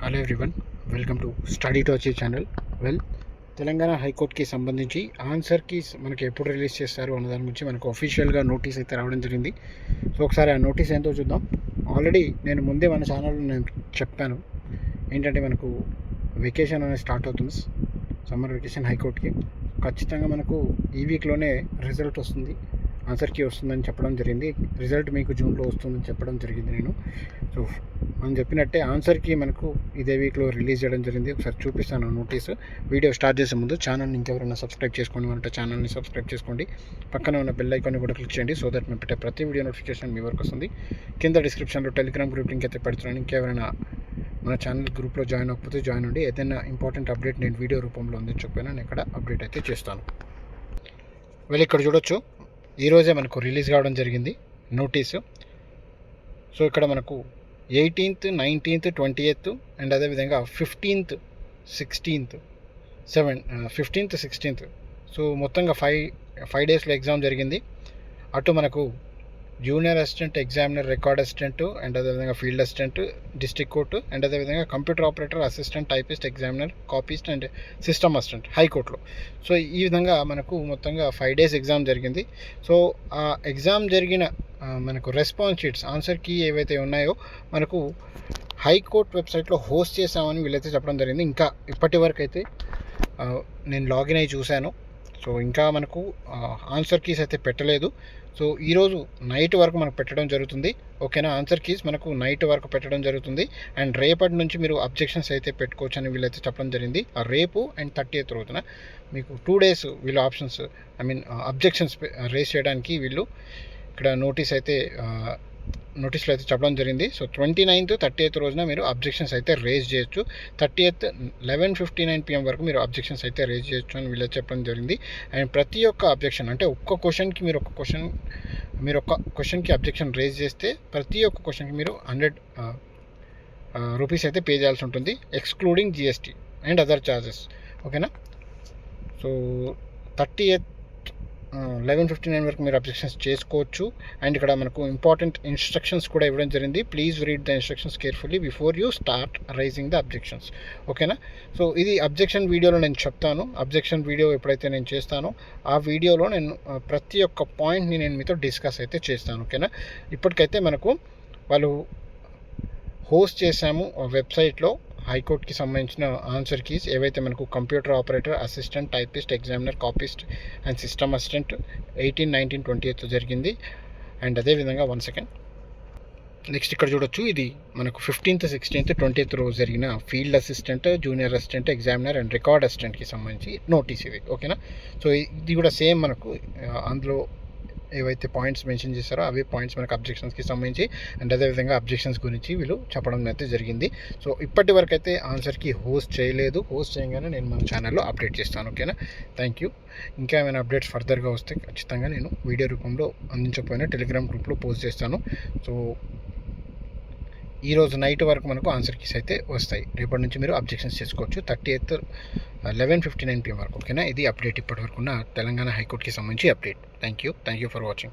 Hello everyone, welcome to study to achieve channel. Telangana హైకోర్టుకి సంబంధించి answer keys మనకి ఎప్పుడు రిలీజ్ చేస్తారు అన్న దాని గురించి మనకు అఫీషియల్గా నోటీస్ అయితే రావడం జరిగింది. సో ఒకసారి ఆ నోటీస్ ఏంటో చూద్దాం. ఆల్రెడీ నేను ముందే మన ఛానల్లో నేను చెప్పాను ఏంటంటే మనకు వెకేషన్ అనేది స్టార్ట్ అవుతుంది, సమ్మర్ వెకేషన్ హైకోర్టుకి. ఖచ్చితంగా మనకు ఈ వీక్లోనే రిజల్ట్ వస్తుంది, ఆన్సర్ కీ వస్తుందని చెప్పడం జరిగింది. రిజల్ట్ మీకు జూన్లో వస్తుందని చెప్పడం జరిగింది నేను. సో మనం చెప్పినట్టే ఆన్సర్ కీ మనకు ఇదే వీక్లో రిలీజ్ చేయడం జరిగింది. ఒకసారి చూపిస్తాను నోటీసు. వీడియో స్టార్ట్ చేసే ముందు ఛానల్ని ఇంకెవరైనా సబ్స్క్రైబ్ చేసుకోండి అంటే ఛానల్ని సబ్స్క్రైబ్ చేసుకోండి. పక్కన ఉన్న బెల్ ఐకాన్ని కూడా క్లిక్ చేయండి, సో దట్ మేము పెట్టే ప్రతి వీడియో నోటిఫికేషన్ మీ వరకు వస్తుంది. కింద డిస్క్రిప్షన్లో టెలిగ్రామ్ గ్రూప్ లింక్ అయితే పెడుతున్నాను. ఇంకెవరైనా మన ఛానల్ గ్రూప్లో జాయిన్ అవ్వకపోతే జాయిన్ అవ్వండి. ఏదైనా ఇంపార్టెంట్ అప్డేట్ నేను వీడియో రూపంలో అందించకపోయినా నేను ఇక్కడ అప్డేట్ అయితే చేస్తాను. ఇక్కడ చూడొచ్చు, ఈరోజే మనకు రిలీజ్ కావడం జరిగింది నోటీసు. సో ఇక్కడ మనకు 18th, 19th, 20th అండ్ అదేవిధంగా 15th, 16th, 15th, 16th. So మొత్తంగా ఫైవ్ డేస్లో ఎగ్జామ్ జరిగింది. అటు మనకు junior assistant, examiner, record assistant and అదేవిధంగా field assistant, district court and అదేవిధంగా computer operator, assistant typist, examiner, copyist and system assistant హైకోర్టులో. So ఈ విధంగా మనకు మొత్తంగా 5 days ఎగ్జామ్ జరిగింది. సో ఆ ఎగ్జామ్ జరిగిన మనకు రెస్పాన్స్ షీట్స్, ఆన్సర్ కీ ఏవైతే ఉన్నాయో మనకు హైకోర్టు వెబ్సైట్లో హోస్ట్ చేసామని వీళ్ళైతే చెప్పడం జరిగింది. ఇంకా ఇప్పటి వరకు అయితే నేను లాగిన్ అయ్యి చూశాను. సో ఇంకా మనకు ఆన్సర్ కీస్ అయితే పెట్టలేదు. సో ఈరోజు నైట్ వరకు మనకు పెట్టడం జరుగుతుంది. ఓకేనా, ఆన్సర్ కీస్ మనకు నైట్ వరకు పెట్టడం జరుగుతుంది. అండ్ రేపటి నుంచి మీరు అబ్జెక్షన్స్ అయితే పెట్టుకోవచ్చు అని వీళ్ళైతే చెప్పడం జరిగింది. రేపు అండ్ 30th రోజున మీకు 2 days వీళ్ళు ఆప్షన్స్ అబ్జెక్షన్స్ రేస్ చేయడానికి వీళ్ళు ఇక్కడ నోటీస్లో అయితే చెప్పడం జరిగింది. సో 29th, 30th రోజున మీరు అబ్జెక్షన్స్ అయితే రేజ్ చేయొచ్చు. 30th 11:59 PM వరకు మీరు అబ్జెక్షన్స్ అయితే రేజ్ చేయొచ్చు అని వీళ్ళు చెప్పడం జరిగింది. అండ్ ప్రతి ఒక్క అబ్జెక్షన్ అంటే ఒక్క క్వశ్చన్కి మీరు ఒక్క క్వశ్చన్కి అబ్జెక్షన్ రేజ్ చేస్తే ప్రతి ఒక్క క్వశ్చన్కి మీరు 100 రూపీస్ అయితే పే చేయాల్సి ఉంటుంది, excluding GST and other charges. ఓకేనా, సో 30th 11:59 వరకు మీరు అబ్జెక్షన్స్ చేసుకోవచ్చు. అండ్ ఇక్కడ మనకు ఇంపార్టెంట్ ఇన్స్ట్రక్షన్స్ కూడా ఇవ్వడం జరిగింది. Please read the instructions carefully before you start raising the objections. ఓకేనా, సో ఇది అబ్జెక్షన్ వీడియోలో నేను చెప్తాను. అబ్జెక్షన్ వీడియో ఎప్పుడైతే నేను చేస్తానో ఆ వీడియోలో నేను ప్రతి ఒక్క పాయింట్ని నేను మీతో డిస్కస్ అయితే చేస్తాను. ఓకేనా, ఇప్పటికైతే మనకు వాళ్ళు హోస్ట్ చేశాము వెబ్సైట్లో హైకోర్టుకి సంబంధించిన ఆన్సర్ కీస్ ఏవైతే మనకు computer operator, assistant typist, examiner, copyist and system assistant 18, 19, 20th జరిగింది. అండ్ అదేవిధంగా 1 second నెక్స్ట్ ఇక్కడ చూడొచ్చు, ఇది మనకు 15th, 16th, 20th రోజు జరిగిన field assistant, junior assistant, examiner and record అసిస్టెంట్కి సంబంధించి నోటీస్ ఇది. ఓకేనా, సో ఇది కూడా సేమ్ మనకు అందులో ఏవైతే పాయింట్స్ మెన్షన్ చేస్తారో అవే పాయింట్స్ మనకు అబ్జెక్షన్స్కి సంబంధించి అండ్ అదేవిధంగా అబ్జెక్షన్స్ గురించి వీళ్ళు చెప్పడం అయితే జరిగింది. సో ఇప్పటి వరకు అయితే ఆన్సర్కి హోస్ట్ చేయలేదు. హోస్ట్ చేయగానే నేను మన ఛానల్లో అప్డేట్ చేస్తాను. ఓకేనా, థ్యాంక్ యూ. ఇంకా ఏమైనా అప్డేట్స్ ఫర్దర్గా వస్తే ఖచ్చితంగా నేను వీడియో రూపంలో అందించకపోయినా టెలిగ్రామ్ గ్రూప్లో పోస్ట్ చేస్తాను. సో ఈరోజు నైట్ వరకు మనకు ఆన్సర్ కీస్ అయితే వస్తాయి. రేపటి నుంచి మీరు అబ్జెక్షన్స్ చేసుకోవచ్చు 30th 11:59 PM వరకు. ఓకేనా, ఇది అప్డేట్ ఇప్పటి వరకు ఉన్న తెలంగాణ హైకోర్టుకి సంబంధించి update. Thank you for watching.